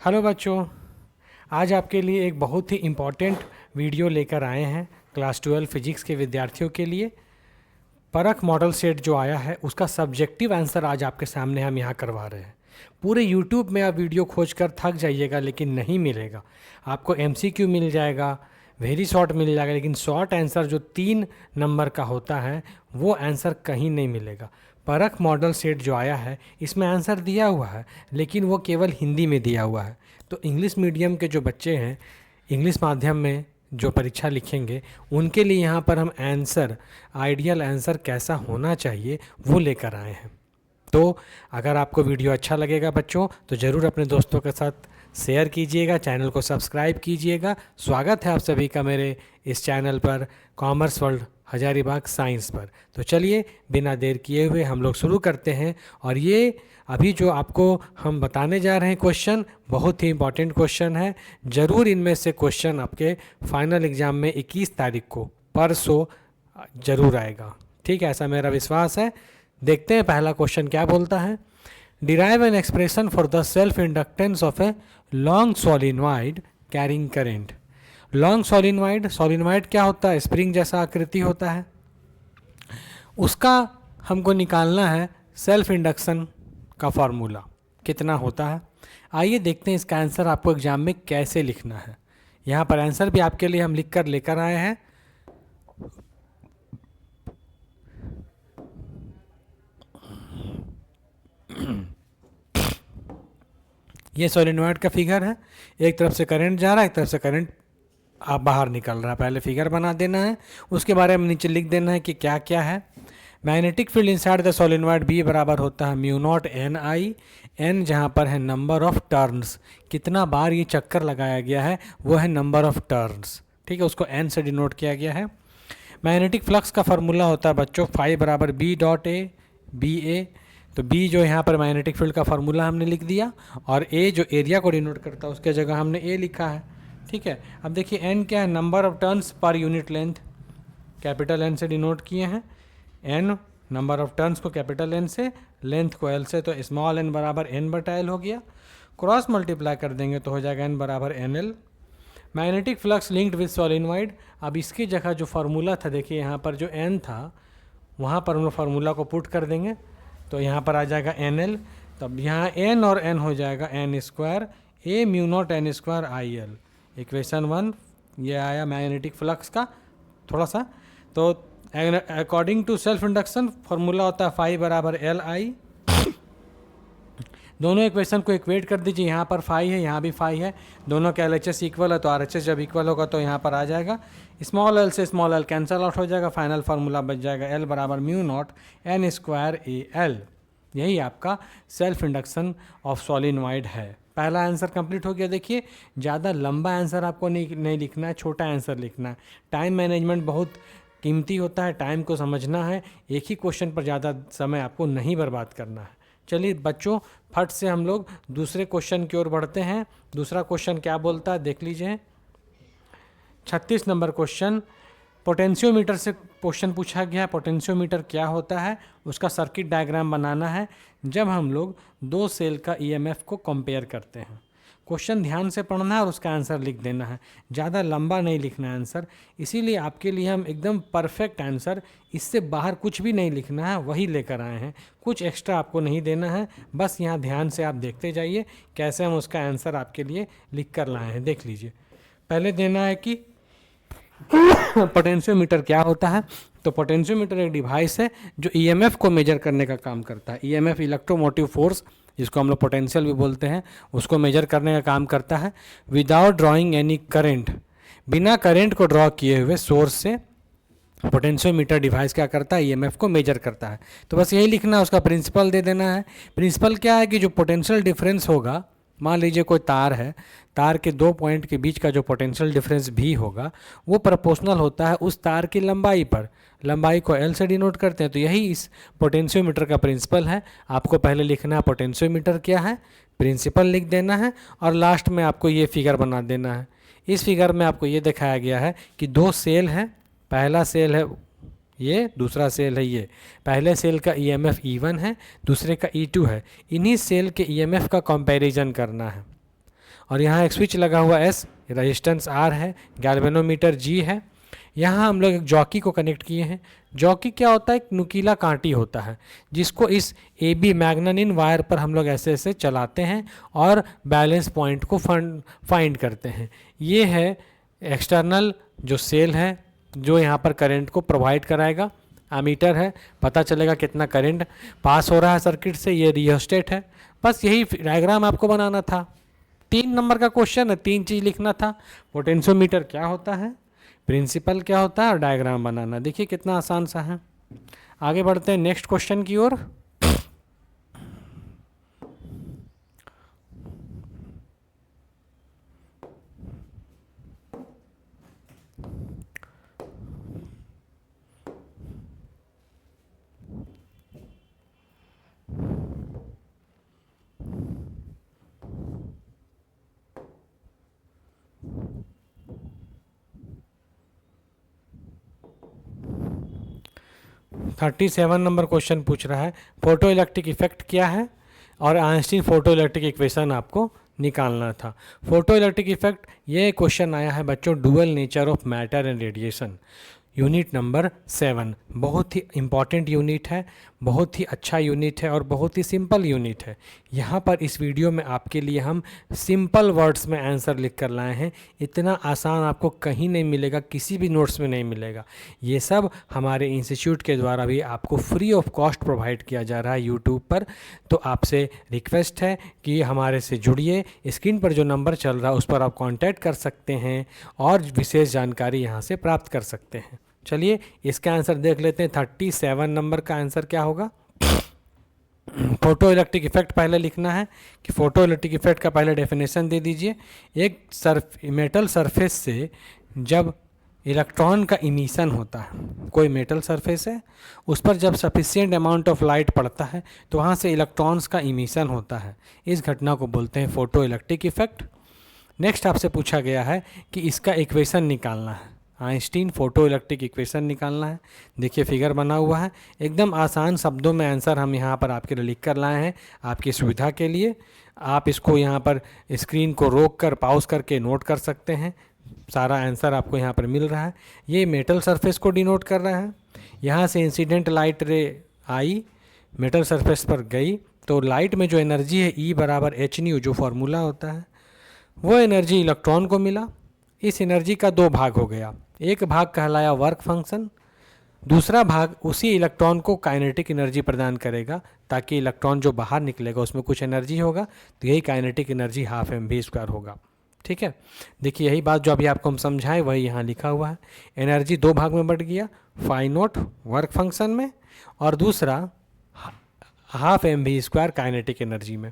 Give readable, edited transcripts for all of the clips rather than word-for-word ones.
Hello बच्चों, आज आपके लिए एक बहुत ही इम्पॉर्टेंट वीडियो लेकर आए हैं क्लास 12 फिजिक्स के विद्यार्थियों के लिए। परख मॉडल सेट जो आया है उसका सब्जेक्टिव आंसर आज आपके सामने हम यहाँ करवा रहे हैं। पूरे यूट्यूब में आप वीडियो खोज कर थक जाइएगा लेकिन नहीं मिलेगा। आपको एमसीक्यू मिल जाएगा, वेरी शॉर्ट मिल जाएगा, लेकिन शॉर्ट आंसर जो 3 नंबर का होता है वो आंसर कहीं नहीं मिलेगा। परख मॉडल सेट जो आया है इसमें आंसर दिया हुआ है लेकिन वो केवल हिंदी में दिया हुआ है। तो इंग्लिश मीडियम के जो बच्चे हैं, इंग्लिश माध्यम में जो परीक्षा लिखेंगे, उनके लिए यहाँ पर हम आंसर, आइडियल आंसर कैसा होना चाहिए वो लेकर आए हैं। तो अगर आपको वीडियो अच्छा लगेगा बच्चों तो ज़रूर अपने दोस्तों के साथ शेयर कीजिएगा, चैनल को सब्सक्राइब कीजिएगा। स्वागत है आप सभी का मेरे इस चैनल पर, कॉमर्स वर्ल्ड हजारीबाग साइंस पर। तो चलिए बिना देर किए हुए हम लोग शुरू करते हैं। और ये अभी जो आपको हम बताने जा रहे हैं क्वेश्चन बहुत ही इंपॉर्टेंट क्वेश्चन है। ज़रूर इनमें से क्वेश्चन आपके फाइनल एग्ज़ाम में 21 तारीख को, परसों ज़रूर आएगा। ठीक है, ऐसा मेरा विश्वास है। देखते हैं पहला क्वेश्चन क्या बोलता है। Derive an expression for the self inductance of a long solenoid carrying current. Long solenoid क्या होता है? स्प्रिंग जैसा आकृति होता है, उसका हमको निकालना है सेल्फ इंडक्शन का फार्मूला कितना होता है। आइए देखते हैं इसका आंसर आपको एग्जाम में कैसे लिखना है। यहाँ पर आंसर भी आपके लिए हम लिख कर लेकर आए हैं। ये सोलिनॉइड का फिगर है, एक तरफ से करंट जा रहा है, एक तरफ से करंट आप बाहर निकल रहा है। पहले फिगर बना देना है, उसके बारे में नीचे लिख देना है कि क्या क्या है। Magnetic field inside the solenoid B बराबर होता है mu naught N I. N जहाँ पर है नंबर ऑफ टर्न्स, कितना बार ये चक्कर लगाया गया है वो है नंबर ऑफ टर्न्स। ठीक है, उसको एन से डिनोट किया गया है। मैग्नेटिक फ्लक्स का फार्मूला होता है बच्चों फाई बराबर बी डॉट ए बी ए। तो बी जो यहाँ पर मैग्नेटिक फील्ड का फार्मूला हमने लिख दिया, और ए जो एरिया को डिनोट करता है उसके जगह हमने ए लिखा है। ठीक है, अब देखिए एन क्या है? नंबर ऑफ टर्न्स पर यूनिट लेंथ, कैपिटल एन से डिनोट किए हैं। एन नंबर ऑफ टर्न्स को कैपिटल एन से, लेंथ को एल से, तो स्मॉल एन बराबर एन बटा एल हो गया। क्रॉस मल्टीप्लाई कर देंगे तो हो जाएगा एन बराबर N L. Magnetic flux linked with solenoid, अब इसकी जगह जो फार्मूला था, देखिए यहाँ पर जो एन था वहाँ पर हम लोग फार्मूला को पुट कर देंगे तो यहाँ पर आ जाएगा एन एल। तब यहाँ एन और एन हो जाएगा N square A mu naught N square I L. Equation 1 ये आया मैग्नेटिक फ्लक्स का थोड़ा सा। तो according to self induction formula होता है फाई बराबर एल आई। दोनों इक्वेशन को इक्वेट कर दीजिए, यहाँ पर फाई है, यहाँ भी फाई है, दोनों के LHS इक्वल है तो RHS जब इक्वल होगा तो यहाँ पर आ जाएगा। स्मॉल एल से स्मॉल एल कैंसल आउट हो जाएगा, फाइनल फार्मूला बच जाएगा एल बराबर mu naught N square A L. यही आपका सेल्फ इंडक्शन ऑफ सोलिनॉइड है। पहला आंसर कंप्लीट हो गया। देखिए ज़्यादा लंबा आंसर आपको नहीं लिखना है, छोटा आंसर लिखना है। टाइम मैनेजमेंट बहुत कीमती होता है, टाइम को समझना है, एक ही क्वेश्चन पर ज़्यादा समय आपको नहीं बर्बाद करना है। चलिए बच्चों, फट से हम लोग दूसरे क्वेश्चन की ओर बढ़ते हैं। दूसरा क्वेश्चन क्या बोलता है देख लीजिए। 36 नंबर क्वेश्चन, पोटेंशियोमीटर से क्वेश्चन पूछा गया है। पोटेंशियोमीटर क्या होता है, उसका सर्किट डायग्राम बनाना है जब हम लोग 2 सेल का EMF को कंपेयर करते हैं। क्वेश्चन ध्यान से पढ़ना है और उसका आंसर लिख देना है, ज़्यादा लंबा नहीं लिखना है आंसर। इसीलिए आपके लिए हम एकदम परफेक्ट आंसर, इससे बाहर कुछ भी नहीं लिखना है, वही लेकर आए हैं। कुछ एक्स्ट्रा आपको नहीं देना है, बस यहाँ ध्यान से आप देखते जाइए कैसे हम उसका आंसर आपके लिए लिख कर लाए हैं। देख लीजिए, पहले देना है कि पोटेंशियोमीटर क्या होता है। तो पोटेंशियोमीटर एक डिवाइस है जो EMF को मेजर करने का काम करता है। EMF इलेक्ट्रोमोटिव फोर्स, जिसको हम लोग पोटेंशियल भी बोलते हैं, उसको मेजर करने का काम करता है। विदाउट ड्राइंग एनी करंट, बिना करंट को ड्रॉ किए हुए सोर्स से पोटेंशियोमीटर डिवाइस क्या करता है? EMF को मेजर करता है। तो बस यही लिखना है, उसका प्रिंसिपल दे देना है। प्रिंसिपल क्या है कि जो पोटेंशियल डिफरेंस होगा, मान लीजिए कोई तार है, तार के 2 पॉइंट के बीच का जो पोटेंशियल डिफरेंस भी होगा वो प्रोपोर्शनल होता है उस तार की लंबाई पर। लंबाई को L से डिनोट करते हैं। तो यही इस पोटेंशियोमीटर का प्रिंसिपल है। आपको पहले लिखना है पोटेंशियोमीटर क्या है, प्रिंसिपल लिख देना है, और लास्ट में आपको ये फिगर बना देना है। इस फिगर में आपको ये दिखाया गया है कि 2 सेल हैं, पहला सेल है ये, दूसरा सेल है ये। पहले सेल का EMF E1 है, दूसरे का E2 है। इन्हीं सेल के EMF का कंपैरिजन करना है। और यहाँ एक स्विच लगा हुआ S, रेजिस्टेंस R है, गैल्वेनोमीटर G है। यहाँ हम लोग एक जॉकी को कनेक्ट किए हैं। जॉकी क्या होता है? एक नुकीला कांटी होता है जिसको इस AB मैग्नानिन वायर पर हम लोग ऐसे ऐसे चलाते हैं और बैलेंस पॉइंट को फाइंड करते हैं। ये है एक्सटर्नल जो सेल है जो यहाँ पर करंट को प्रोवाइड कराएगा। एमीटर है, पता चलेगा कितना करंट पास हो रहा है सर्किट से। ये रियोस्टेट है। बस यही डायग्राम आपको बनाना था। 3 नंबर का क्वेश्चन है, 3 चीज़ लिखना था। पोटेंशियोमीटर क्या होता है, प्रिंसिपल क्या होता है और डायग्राम बनाना। देखिए कितना आसान सा है। आगे बढ़ते हैं नेक्स्ट क्वेश्चन की ओर। थर्टी 37 नंबर क्वेश्चन पूछ रहा है फोटो इलेक्ट्रिक इफेक्ट क्या है और आइंस्टीन फोटो इलेक्ट्रिक इक्वेशन आपको निकालना था। फोटो इलेक्ट्रिक इफेक्ट, ये क्वेश्चन आया है बच्चों dual nature of matter and radiation, unit number 7। बहुत ही इम्पॉर्टेंट यूनिट है, बहुत ही अच्छा यूनिट है और बहुत ही सिंपल यूनिट है। यहाँ पर इस वीडियो में आपके लिए हम सिंपल वर्ड्स में आंसर लिख कर लाए हैं। इतना आसान आपको कहीं नहीं मिलेगा, किसी भी नोट्स में नहीं मिलेगा। ये सब हमारे इंस्टीट्यूट के द्वारा भी आपको फ्री ऑफ कॉस्ट प्रोवाइड किया जा रहा है यूट्यूब पर। तो आपसे रिक्वेस्ट है कि हमारे से जुड़िए। स्क्रीन पर जो नंबर चल रहा है उस पर आप कॉन्टैक्ट कर सकते हैं और विशेष जानकारी यहाँ से प्राप्त कर सकते हैं। चलिए इसका आंसर देख लेते हैं। 37 नंबर का आंसर क्या होगा? फोटो इलेक्ट्रिक इफेक्ट पहले लिखना है कि फोटो इलेक्ट्रिक इफेक्ट का पहले डेफिनेशन दे दीजिए। एक मेटल सरफेस से जब इलेक्ट्रॉन का इमिशन होता है, कोई मेटल सरफेस है उस पर जब सफिशिएंट अमाउंट ऑफ लाइट पड़ता है तो वहाँ से इलेक्ट्रॉन्स का इमिशन होता है। इस घटना को बोलते हैं फोटो इलेक्ट्रिक इफेक्ट। नेक्स्ट आपसे पूछा गया है कि इसका इक्वेशन निकालना है, आइंस्टीन फोटो इलेक्ट्रिक इक्वेशन निकालना है। देखिए फिगर बना हुआ है, एकदम आसान शब्दों में आंसर हम यहाँ पर आपके लिए लिख कर लाए हैं आपकी सुविधा के लिए। आप इसको यहाँ पर स्क्रीन को रोक कर पॉज करके नोट कर सकते हैं। सारा आंसर आपको यहाँ पर मिल रहा है। ये मेटल सरफेस को डिनोट कर रहा है। यहाँ से इंसिडेंट लाइट रे आई, मेटल सरफेस पर गई तो लाइट में जो एनर्जी है E बराबर h/nu जो फार्मूला होता है, वो एनर्जी इलेक्ट्रॉन को मिला। इस एनर्जी का 2 भाग हो गया, एक भाग कहलाया वर्क फंक्शन, दूसरा भाग उसी इलेक्ट्रॉन को काइनेटिक एनर्जी प्रदान करेगा ताकि इलेक्ट्रॉन जो बाहर निकलेगा उसमें कुछ एनर्जी होगा, तो यही काइनेटिक एनर्जी 12 mv² होगा। ठीक है, देखिए यही बात जो अभी आपको हम समझाएं वही यहाँ लिखा हुआ है। एनर्जी 2 भाग में बढ़ गया, φ0 वर्क फंक्शन में और दूसरा 12 mv² काइनेटिक एनर्जी में।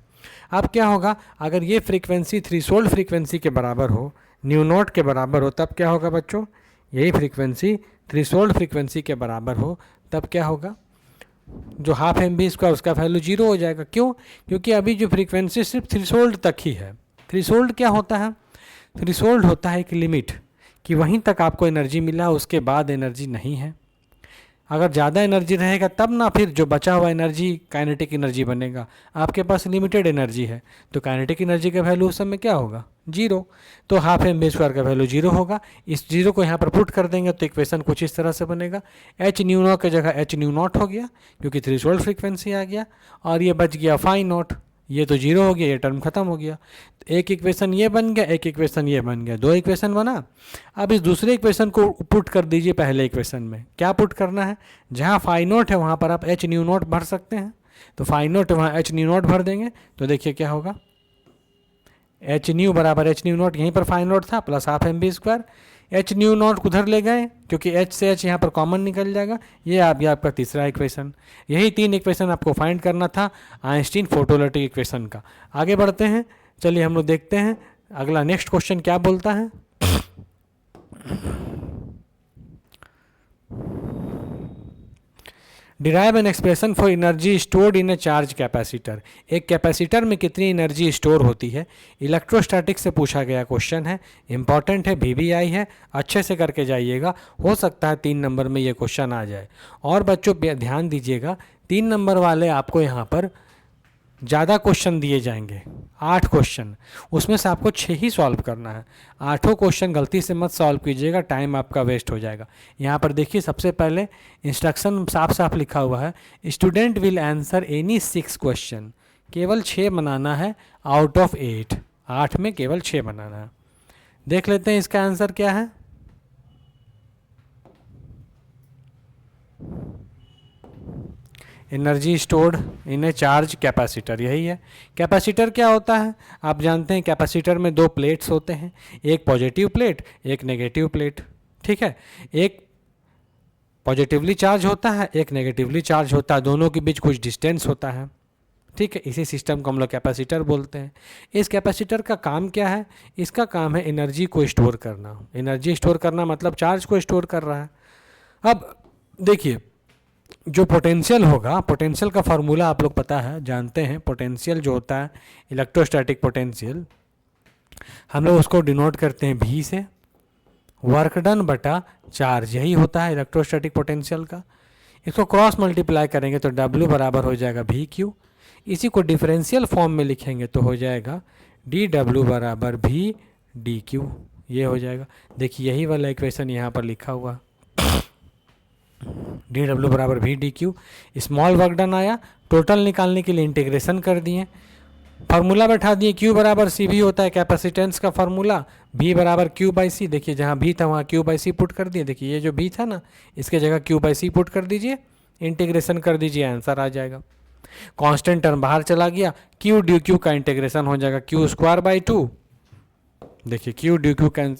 अब क्या होगा, अगर ये फ्रीक्वेंसी थ्रेशोल्ड फ्रीक्वेंसी के बराबर हो, न्यू नॉट के बराबर हो, तब क्या होगा बच्चों? यही फ्रीक्वेंसी थ्रेशोल्ड फ्रीक्वेंसी के बराबर हो तब क्या होगा? जो 12 mv² उसका वैल्यू 0 हो जाएगा। क्यों? क्योंकि अभी जो फ्रीक्वेंसी सिर्फ थ्रेशोल्ड तक ही है। थ्रेशोल्ड क्या होता है? थ्रेशोल्ड होता है एक लिमिट कि वहीं तक आपको एनर्जी मिला, उसके बाद एनर्जी नहीं है। अगर ज़्यादा एनर्जी रहेगा तब ना फिर जो बचा हुआ एनर्जी काइनेटिक एनर्जी बनेगा। आपके पास लिमिटेड एनर्जी है तो काइनेटिक एनर्जी का वैल्यू उस समय क्या होगा? 0। तो 12 mv² का वैल्यू 0 होगा। इस 0 को यहाँ पर पुट कर देंगे तो इक्वेशन कुछ इस तरह से बनेगा, h/nu की जगह h/0 हो गया क्योंकि थ्रेशोल्ड फ्रीक्वेंसी आ गया, और ये बच गया φ0। ये तो 0 हो गया, ये टर्म खत्म हो गया। तो एक इक्वेशन ये बन गया, एक इक्वेशन ये बन गया, 2 इक्वेशन बना। अब इस दूसरे इक्वेशन को पुट कर दीजिए पहले इक्वेशन में। क्या पुट करना है? जहाँ φ0 है वहाँ पर आप h/0 भर सकते हैं, तो φ0 वहाँ h/0 भर देंगे तो देखिए क्या होगा, h/nu बराबर h/0 यहीं पर φ0 था प्लस 12 mv²। h/0 उधर ले गए क्योंकि h से h यहाँ पर कॉमन निकल जाएगा। ये आ गया आपका तीसरा इक्वेशन। यही 3 इक्वेशन आपको फाइंड करना था आइंस्टीन फोटो इलेक्ट्रिक इक्वेशन का। आगे बढ़ते हैं, चलिए हम लोग देखते हैं अगला नेक्स्ट क्वेश्चन क्या बोलता है। Derive an expression for energy stored in A charge capacitor. एक कैपेसिटर में कितनी एनर्जी स्टोर होती है, इलेक्ट्रोस्टैटिक से पूछा गया क्वेश्चन है। इंपॉर्टेंट है, VVI है, अच्छे से करके जाइएगा। हो सकता है 3 नंबर में ये क्वेश्चन आ जाए। और बच्चों ध्यान दीजिएगा, 3 नंबर वाले आपको यहाँ पर ज़्यादा क्वेश्चन दिए जाएंगे, 8 क्वेश्चन, उसमें से आपको 6 ही सॉल्व करना है। 8 क्वेश्चन गलती से मत सॉल्व कीजिएगा, टाइम आपका वेस्ट हो जाएगा। यहाँ पर देखिए सबसे पहले इंस्ट्रक्शन साफ साफ लिखा हुआ है, student will answer any 6 question, केवल 6 बनाना है आउट ऑफ 8, 8 में केवल 6 बनाना है। देख लेते हैं इसका आंसर क्या है। Energy stored in A charge capacitor, यही है। कैपेसिटर क्या होता है, आप जानते हैं कैपेसिटर में 2 प्लेट्स होते हैं, एक पॉजिटिव प्लेट एक नेगेटिव प्लेट, ठीक है। एक पॉजिटिवली चार्ज होता है, एक नेगेटिवली चार्ज होता है, दोनों के बीच कुछ डिस्टेंस होता है, ठीक है। इसी सिस्टम को हम लोग कैपेसिटर बोलते हैं। इस कैपेसिटर का काम क्या है, इसका काम है एनर्जी को स्टोर करना। एनर्जी स्टोर करना मतलब चार्ज को स्टोर कर रहा है। अब देखिए जो पोटेंशियल होगा, पोटेंशियल का फार्मूला आप लोग पता है, जानते हैं। पोटेंशियल जो होता है इलेक्ट्रोस्टैटिक पोटेंशियल, हम लोग उसको डिनोट करते हैं V से, वर्क डन बटा चार्ज, यही होता है इलेक्ट्रोस्टैटिक पोटेंशियल का। इसको क्रॉस मल्टीप्लाई करेंगे तो W बराबर हो जाएगा VQ। इसी को डिफरेंशियल फॉर्म में लिखेंगे तो हो जाएगा dW बराबर VdQ, ये हो जाएगा। देखिए यही वाला इक्वेशन यहाँ पर लिखा हुआ, dW बराबर VdQ। स्मॉल वर्क डन आया, टोटल निकालने के लिए इंटीग्रेशन कर दिए, फार्मूला बैठा दिए, Q बराबर CV होता है कैपेसिटेंस का फार्मूला, V बराबर Q/C। देखिए जहाँ V था वहाँ Q/C पुट कर दिए। देखिए ये जो V था ना, इसके जगह Q/C पुट कर दीजिए, इंटीग्रेशन कर दीजिए, आंसर आ जाएगा। कांस्टेंट टर्म बाहर चला गया, Q dQ का इंटीग्रेशन हो जाएगा Q²/2। देखिए Q dQ का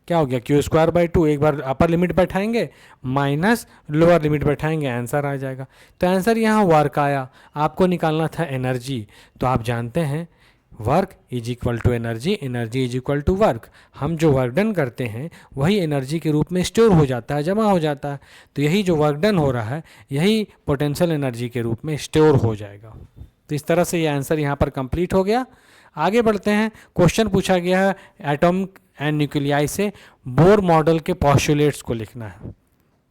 क्या हो गया, Q²/2। एक बार अपर लिमिट बैठाएंगे माइनस लोअर लिमिट बैठाएंगे, आंसर आ जाएगा। तो आंसर यहाँ वर्क आया, आपको निकालना था एनर्जी। तो आप जानते हैं work is equal to energy, energy is equal to work. हम जो वर्क डन करते हैं वही एनर्जी के रूप में स्टोर हो जाता है, जमा हो जाता है। तो यही जो वर्क डन हो रहा है यही पोटेंशियल एनर्जी के रूप में स्टोर हो जाएगा। तो इस तरह से ये आंसर यहाँ पर कंप्लीट हो गया। आगे बढ़ते हैं। क्वेश्चन पूछा गया है एटॉम एंड न्यूक्लियाई से बोर मॉडल के पॉस्टुलेट्स को लिखना है।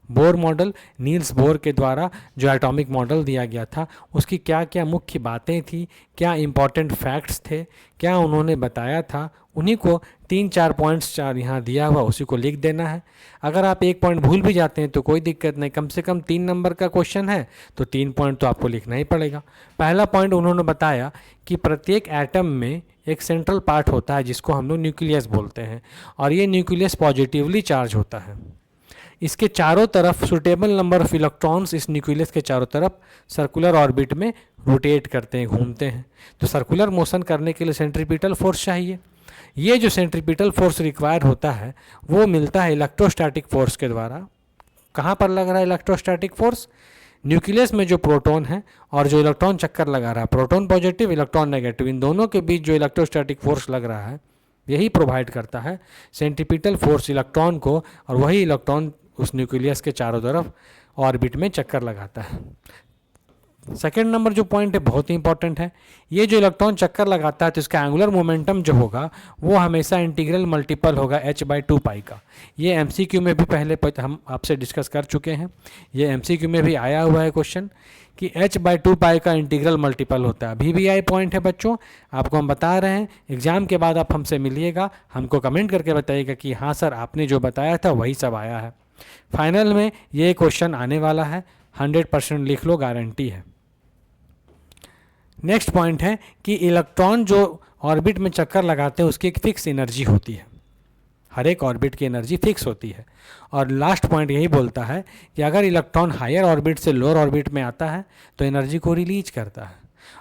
बोर मॉडल, नील्स बोर के द्वारा जो एटॉमिक मॉडल दिया गया था उसकी क्या क्या मुख्य बातें थी, क्या इंपॉर्टेंट फैक्ट्स थे, क्या उन्होंने बताया था, उन्हीं को 3-4 पॉइंट्स यहाँ दिया हुआ उसी को लिख देना है। अगर आप एक पॉइंट भूल भी जाते हैं तो कोई दिक्कत नहीं, कम से कम 3 नंबर का क्वेश्चन है तो 3 पॉइंट तो आपको लिखना ही पड़ेगा। पहला पॉइंट उन्होंने बताया कि प्रत्येक एटम में एक सेंट्रल पार्ट होता है जिसको हम लोग न्यूक्लियस बोलते हैं, और ये न्यूक्लियस पॉजिटिवली चार्ज होता है। इसके चारों तरफ सुटेबल नंबर ऑफ इलेक्ट्रॉन्स इस न्यूक्लियस के चारों तरफ सर्कुलर ऑर्बिट में रोटेट करते हैं, घूमते हैं। तो सर्कुलर मोशन करने के लिए सेंट्रीपिटल फोर्स चाहिए। ये जो सेंट्रीपिटल फोर्स रिक्वायर होता है वो मिलता है इलेक्ट्रोस्टैटिक फोर्स के द्वारा। कहाँ पर लग रहा है इलेक्ट्रोस्टैटिक फोर्स? न्यूक्लियस में जो प्रोटॉन है और जो इलेक्ट्रॉन चक्कर लगा रहा है, प्रोटॉन पॉजिटिव इलेक्ट्रॉन नेगेटिव, इन दोनों के बीच जो इलेक्ट्रोस्टैटिक फोर्स लग रहा है यही प्रोवाइड करता है सेंट्रीपिटल फोर्स इलेक्ट्रॉन को, और वही इलेक्ट्रॉन उस न्यूक्लियस के चारों तरफ ऑर्बिट में चक्कर लगाता है। सेकेंड नंबर जो पॉइंट है बहुत ही इंपॉर्टेंट है। ये जो इलेक्ट्रॉन चक्कर लगाता है तो इसका एंगुलर मोमेंटम जो होगा वो हमेशा इंटीग्रल मल्टीपल होगा h/2π का। ये MCQ में भी पहले हम आपसे डिस्कस कर चुके हैं, ये MCQ में भी आया हुआ है क्वेश्चन कि h/2π का इंटीग्रल मल्टीपल होता है। VBI पॉइंट है बच्चों, आपको हम बता रहे हैं। एग्जाम के बाद आप हमसे मिलिएगा, हमको कमेंट करके बताइएगा कि हाँ सर आपने जो बताया था वही सब आया है। फाइनल में ये क्वेश्चन आने वाला है, 100% लिख लो, गारंटी है। नेक्स्ट पॉइंट है कि इलेक्ट्रॉन जो ऑर्बिट में चक्कर लगाते हैं उसकी एक फिक्स एनर्जी होती है, हर एक ऑर्बिट की एनर्जी फिक्स होती है। और लास्ट पॉइंट यही बोलता है कि अगर इलेक्ट्रॉन हायर ऑर्बिट से लोअर ऑर्बिट में आता है तो एनर्जी को रिलीज करता है,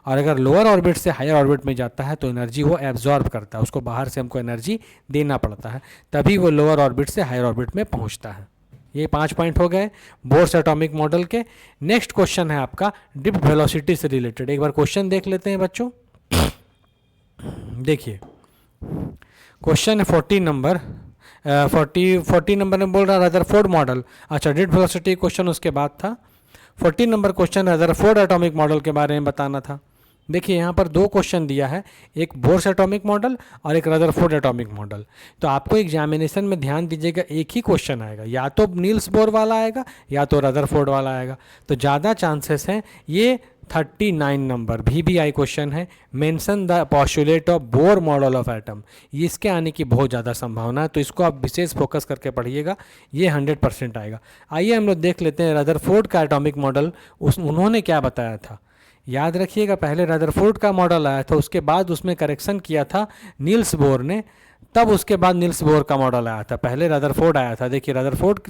और अगर लोअर ऑर्बिट से हायर ऑर्बिट में जाता है तो एनर्जी वो एब्जॉर्ब करता है, उसको बाहर से हमको एनर्जी देना पड़ता है, तभी वो लोअर ऑर्बिट से हायर ऑर्बिट में पहुंचता है। ये 5 पॉइंट हो गए बोर्स एटॉमिक मॉडल के। नेक्स्ट क्वेश्चन है आपका ड्रिफ्ट वेलोसिटी से रिलेटेड। एक बार क्वेश्चन देख लेते हैं बच्चों। देखिए क्वेश्चन है 40 नंबर 40 नंबर में बोल रहा है रदरफोर्ड मॉडल। अच्छा, ड्रिफ्ट वेलोसिटी क्वेश्चन उसके बाद था। 40 number question Rutherford atomic model के बारे में बताना था। देखिए यहाँ पर 2 क्वेश्चन दिया है, एक बोर्स एटॉमिक मॉडल और एक रदरफोर्ड एटॉमिक मॉडल। तो आपको एग्जामिनेशन में ध्यान दीजिएगा, एक ही क्वेश्चन आएगा, या तो नील्स बोर वाला आएगा या तो रदरफोर्ड वाला आएगा। तो ज़्यादा चांसेस हैं ये 39 नंबर VBI क्वेश्चन है, mention the postulate of Bohr model of atom. ये इसके आने की बहुत ज़्यादा संभावना है, तो इसको आप विशेष फोकस करके पढ़िएगा, ये 100% आएगा। आइए हम लोग देख लेते हैं रदरफोर्ड का एटॉमिक मॉडल उन्होंने क्या बताया था। याद रखिएगा, पहले रदरफोर्ड का मॉडल आया था, उसके बाद उसमें करेक्शन किया था नील्स बोर ने, तब उसके बाद नील्स बोर का मॉडल आया था। पहले रदरफोर्ड आया था। देखिए रदरफोर्ड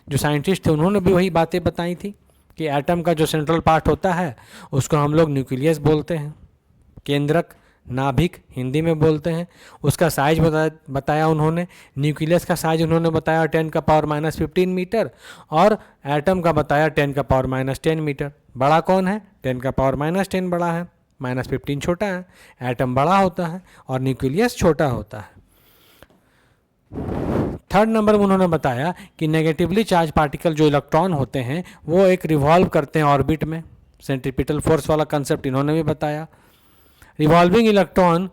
जो साइंटिस्ट थे उन्होंने भी वही बातें बताई थी कि एटम का जो सेंट्रल पार्ट होता है उसको हम लोग न्यूक्लियस बोलते हैं, केंद्रक, नाभिक हिंदी में बोलते हैं। उसका साइज बताया उन्होंने। न्यूक्लियस का साइज उन्होंने बताया 10⁻⁻15 मीटर, और एटम का बताया 10⁻⁻10 मीटर। बड़ा कौन है? 10⁻⁻10 बड़ा है, -15 छोटा है। एटम बड़ा होता है और न्यूक्लियस छोटा होता है। थर्ड नंबर में उन्होंने बताया कि नेगेटिवली चार्ज पार्टिकल जो इलेक्ट्रॉन होते हैं वो एक रिवॉल्व करते हैं ऑर्बिट में। सेंट्रीपिटल फोर्स वाला कंसेप्ट इन्होंने भी बताया। रिवॉल्विंग इलेक्ट्रॉन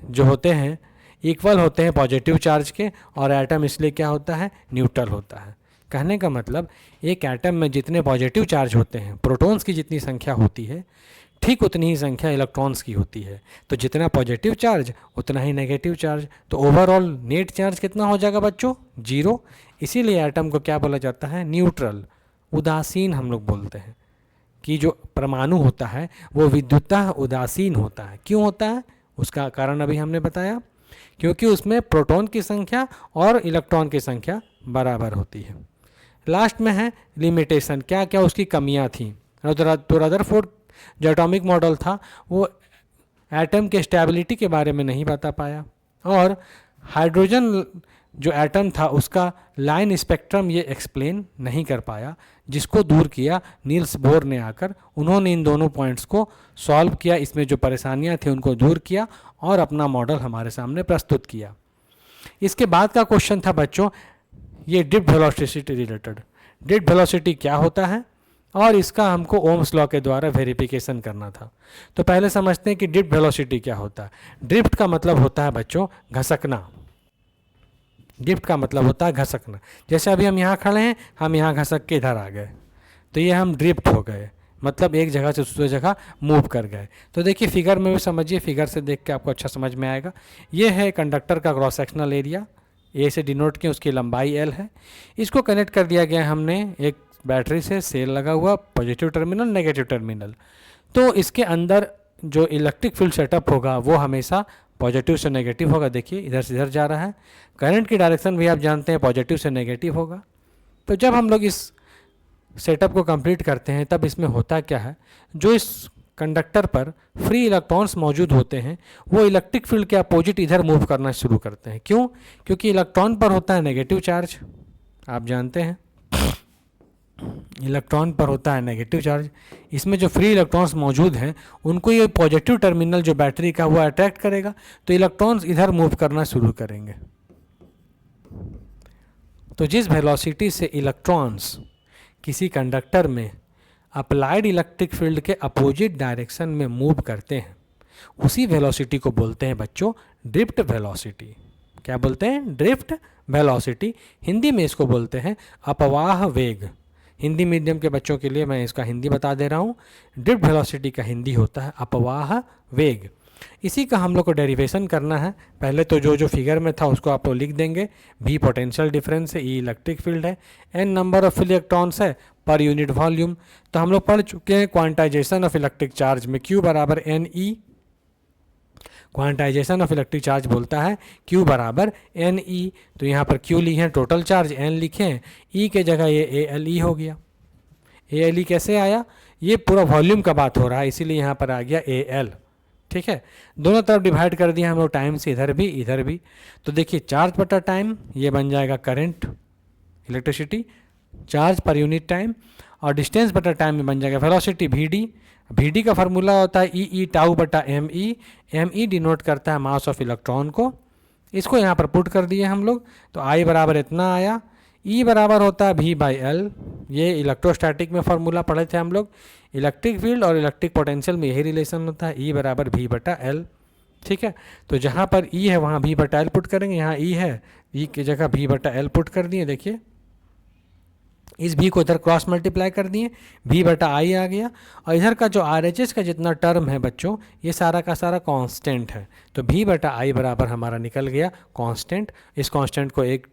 जो होते हैं इक्वल होते हैं पॉजिटिव चार्ज के, और एटम इसलिए क्या होता है? न्यूट्रल होता है। कहने का मतलब एक एटम में जितने पॉजिटिव चार्ज होते हैं, प्रोटॉन्स की जितनी संख्या होती है, ठीक उतनी ही संख्या इलेक्ट्रॉन्स की होती है। तो जितना पॉजिटिव चार्ज उतना ही नेगेटिव चार्ज, तो ओवरऑल नेट चार्ज कितना हो जाएगा बच्चों? 0। इसीलिए एटम को क्या बोला जाता है? न्यूट्रल, उदासीन हम लोग बोलते हैं कि जो परमाणु होता है वो विद्युतः उदासीन होता है। क्यों होता है? उसका कारण अभी हमने बताया, क्योंकि उसमें प्रोटॉन की संख्या और इलेक्ट्रॉन की संख्या बराबर होती है। लास्ट में है लिमिटेशन, क्या क्या उसकी कमियां थी। तो रदरफोर्ड जो एटॉमिक मॉडल था वो एटम के स्टेबिलिटी के बारे में नहीं बता पाया, और हाइड्रोजन जो एटम था उसका लाइन स्पेक्ट्रम ये एक्सप्लेन नहीं कर पाया, जिसको दूर किया नील्स बोर ने आकर। उन्होंने इन दोनों पॉइंट्स को सॉल्व किया, इसमें जो परेशानियां थी उनको दूर किया और अपना मॉडल हमारे सामने प्रस्तुत किया। इसके बाद का क्वेश्चन था बच्चों ये drift velocity related. Drift velocity क्या होता है और इसका हमको ओम्स लॉ के द्वारा वेरिफिकेशन करना था। तो पहले समझते हैं कि ड्रिफ्ट वेलोसिटी क्या होता है। ड्रिफ्ट का मतलब होता है बच्चों घसकना। ड्रिफ्ट का मतलब होता है घसकना। जैसे अभी हम यहाँ खड़े हैं, हम यहाँ घसक के इधर आ गए, तो ये हम ड्रिफ्ट हो गए, मतलब एक जगह से दूसरी जगह मूव कर गए। तो देखिए फिगर में भी समझिए, फिगर से देख के आपको अच्छा समझ में आएगा। ये है कंडक्टर का क्रॉस सेक्शनल एरिया, ए से डिनोट किया, उसकी लंबाई L है। इसको कनेक्ट कर दिया गया हमने एक बैटरी से, सेल लगा हुआ, पॉजिटिव टर्मिनल नेगेटिव टर्मिनल। तो इसके अंदर जो इलेक्ट्रिक फील्ड सेटअप होगा वो हमेशा पॉजिटिव से नेगेटिव होगा। देखिए इधर से इधर जा रहा है, करंट की डायरेक्शन भी आप जानते हैं पॉजिटिव से नेगेटिव होगा। तो जब हम लोग इस सेटअप को कंप्लीट करते हैं तब इसमें होता क्या है, जो इस कंडक्टर पर फ्री इलेक्ट्रॉन्स मौजूद होते हैं वो इलेक्ट्रिक फील्ड के अपोजिट इधर मूव करना शुरू करते हैं। क्यों? क्योंकि इलेक्ट्रॉन पर होता है नेगेटिव चार्ज, आप जानते हैं इलेक्ट्रॉन पर होता है नेगेटिव चार्ज। इसमें जो फ्री इलेक्ट्रॉन्स मौजूद हैं उनको ये पॉजिटिव टर्मिनल जो बैटरी का वो अट्रैक्ट करेगा, तो इलेक्ट्रॉन्स इधर मूव करना शुरू करेंगे। तो जिस वेलोसिटी से इलेक्ट्रॉन्स किसी कंडक्टर में अप्लाइड इलेक्ट्रिक फील्ड के अपोजिट डायरेक्शन में मूव करते हैं उसी वेलोसिटी को बोलते हैं बच्चों ड्रिफ्ट वेलोसिटी। क्या बोलते हैं? Drift velocity. हिंदी में इसको बोलते हैं अपवाह वेग। हिंदी मीडियम के बच्चों के लिए मैं इसका हिंदी बता दे रहा हूँ। ड्रिफ्ट वेलोसिटी का हिंदी होता है अपवाह वेग। इसी का हम लोग को डेरिवेशन करना है। पहले तो जो जो फिगर में था उसको आप लोग लिख देंगे। V पोटेंशियल डिफरेंस है, E इलेक्ट्रिक फील्ड है, N नंबर ऑफ इलेक्ट्रॉन्स है पर यूनिट वॉल्यूम। तो हम लोग पढ़ चुके हैं क्वांटाइजेशन ऑफ इलेक्ट्रिक चार्ज में Q बराबर NE। Quantization of electric charge बोलता है Q बराबर NE। तो यहाँ पर Q लिखे हैं टोटल चार्ज, N लिखे हैं, E के जगह ये ALE हो गया। ALE कैसे आया? ये पूरा वॉल्यूम का बात हो रहा है, इसीलिए यहाँ पर आ गया AL। ठीक है, दोनों तरफ डिवाइड कर दिया हम लोग टाइम से, इधर भी इधर भी। तो देखिए चार्ज बटा टाइम ये बन जाएगा current, electricity, charge per unit time, और डिस्टेंस बटा टाइम में बन जाएगा वेलोसिटी VD। VD का फार्मूला होता है E टाउ बटा ME। ME डिनोट करता है मास ऑफ इलेक्ट्रॉन को। इसको यहाँ पर पुट कर दिए हम लोग, तो I बराबर इतना आया। E बराबर होता है V/L। ये इलेक्ट्रोस्टैटिक में फार्मूला पढ़े थे हम लोग। इलेक्ट्रिक फील्ड और इलेक्ट्रिक पोटेंशियल में यही रिलेशन होता है, E बराबर V/L। ठीक है, तो जहाँ पर E है वहाँ V/L पुट करेंगे, यहाँ E है, E की जगह V/L पुट कर दिए। देखिए इस भी को इधर क्रॉस मल्टीप्लाई कर दिए, भी बटा आई आ गया, और इधर का जो आर एच एस का जितना टर्म है बच्चों, ये सारा का सारा कांस्टेंट है, तो भी बटा आई बराबर हमारा निकल गया कांस्टेंट। इस कांस्टेंट को एक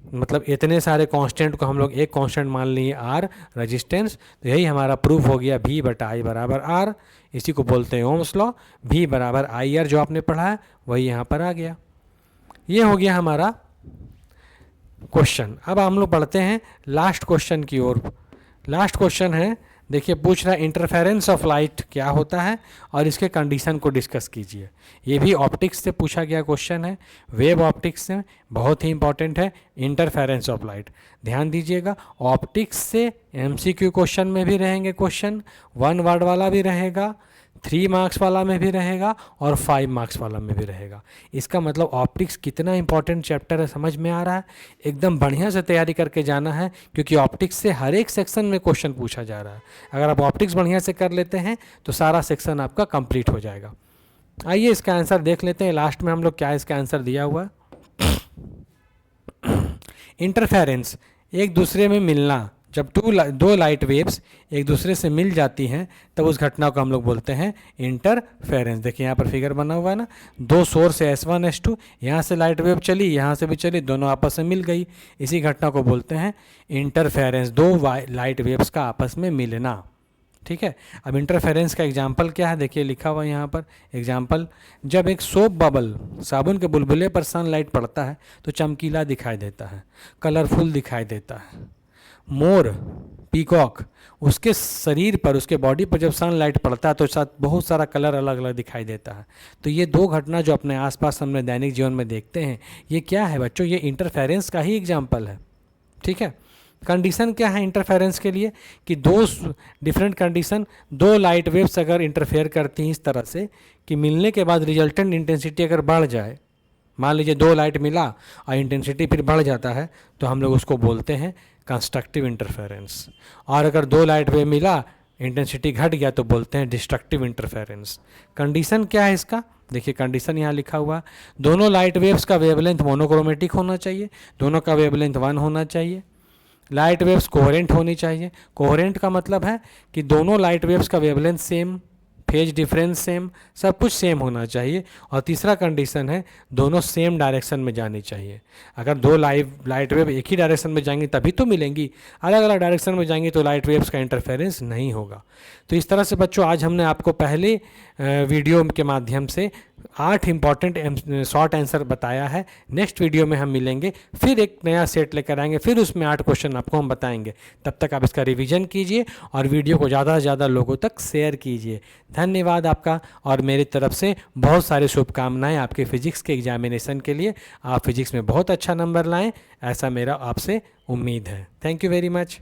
मतलब इतने सारे कांस्टेंट को हम लोग एक कांस्टेंट मान लिए आर रेजिस्टेंस, तो यही हमारा प्रूफ हो गया भी बटा आई बराबर आर। इसी को बोलते हैं ओम्स लॉ। भी बराबर आई आर जो आपने पढ़ा है वही यहाँ पर आ गया। ये हो गया हमारा क्वेश्चन। अब हम लोग बढ़ते हैं लास्ट क्वेश्चन की ओर। लास्ट क्वेश्चन है, देखिए पूछ रहा है इंटरफेरेंस ऑफ लाइट क्या होता है और इसके कंडीशन को डिस्कस कीजिए। ये भी ऑप्टिक्स से पूछा गया क्वेश्चन है, वेव ऑप्टिक्स से, बहुत ही इंपॉर्टेंट है इंटरफेरेंस ऑफ लाइट। ध्यान दीजिएगा, ऑप्टिक्स से एमसीक्यू क्वेश्चन में भी रहेंगे क्वेश्चन, 1 वर्ड वाला भी रहेगा, 3 मार्क्स वाला में भी रहेगा और 5 मार्क्स वाला में भी रहेगा। इसका मतलब ऑप्टिक्स कितना इंपॉर्टेंट चैप्टर है समझ में आ रहा है। एकदम बढ़िया से तैयारी करके जाना है, क्योंकि ऑप्टिक्स से हर एक सेक्शन में क्वेश्चन पूछा जा रहा है। अगर आप ऑप्टिक्स बढ़िया से कर लेते हैं तो सारा सेक्शन आपका कंप्लीट हो जाएगा। आइए इसका आंसर देख लेते हैं, लास्ट में हम लोग क्या इसका आंसर दिया हुआ है। इंटरफेरेंस, एक दूसरे में मिलना, जब दो लाइट वेव्स एक दूसरे से मिल जाती हैं तब उस घटना को हम लोग बोलते हैं इंटरफेरेंस। देखिए यहाँ पर फिगर बना हुआ है ना, दो सोर्स है S1 S2, यहाँ से लाइट वेव चली, यहाँ से भी चली, दोनों आपस में मिल गई, इसी घटना को बोलते हैं इंटरफेरेंस, दो लाइट वेव्स का आपस में मिलना। ठीक है, अब इंटरफेरेंस का एग्जाम्पल क्या है, देखिए लिखा हुआ है यहाँ पर एग्जाम्पल। जब एक सोप बबल, साबुन के बुलबुले पर सनलाइट पड़ता है तो चमकीला दिखाई देता है, कलरफुल दिखाई देता है। मोर, पीकॉक, उसके शरीर पर, उसके बॉडी पर जब सनलाइट पड़ता है तो साथ बहुत सारा कलर अलग अलग दिखाई देता है। तो ये दो घटना जो अपने आसपास हमने दैनिक जीवन में देखते हैं, ये क्या है बच्चों, ये इंटरफेरेंस का ही एग्जाम्पल है। ठीक है, कंडीशन क्या है इंटरफेरेंस के लिए कि दो डिफरेंट कंडीशन, दो लाइट वेव्स अगर इंटरफेयर करती हैं इस तरह से कि मिलने के बाद रिजल्टेंट इंटेंसिटी अगर बढ़ जाए, मान लीजिए दो लाइट मिला और इंटेंसिटी फिर बढ़ जाता है, तो हम लोग उसको बोलते हैं कंस्ट्रक्टिव इंटरफेरेंस। और अगर दो लाइट वेव मिला, इंटेंसिटी घट गया, तो बोलते हैं डिस्ट्रक्टिव इंटरफेरेंस। कंडीशन क्या है इसका, देखिए कंडीशन यहाँ लिखा हुआ, दोनों लाइट वेव्स का वेवलेंथ मोनोक्रोमेटिक होना चाहिए, दोनों का वेवलेंथ 1 होना चाहिए, लाइट वेव्स कोहेरेंट होनी चाहिए। कोहेरेंट का मतलब है कि दोनों लाइट वेव्स का wavelength same, phase difference same, सब कुछ सेम होना चाहिए। और तीसरा कंडीशन है दोनों सेम डायरेक्शन में जानी चाहिए। अगर दो लाइट वेव एक ही डायरेक्शन में जाएंगी तभी तो मिलेंगी, अलग अलग डायरेक्शन में जाएंगी तो लाइट वेव्स का इंटरफेरेंस नहीं होगा। तो इस तरह से बच्चों आज हमने आपको पहले वीडियो के माध्यम से 8 इंपॉर्टेंट शॉर्ट आंसर बताया है। नेक्स्ट वीडियो में हम मिलेंगे, फिर एक नया सेट लेकर आएंगे, फिर उसमें 8 क्वेश्चन आपको हम बताएंगे। तब तक आप इसका रिवीजन कीजिए और वीडियो को ज़्यादा से ज़्यादा लोगों तक शेयर कीजिए। धन्यवाद आपका, और मेरी तरफ से बहुत सारी शुभकामनाएं आपके फिजिक्स के एग्जामिनेशन के लिए। आप फिजिक्स में बहुत अच्छा नंबर लाएं, ऐसा मेरा आपसे उम्मीद है। Thank you very much.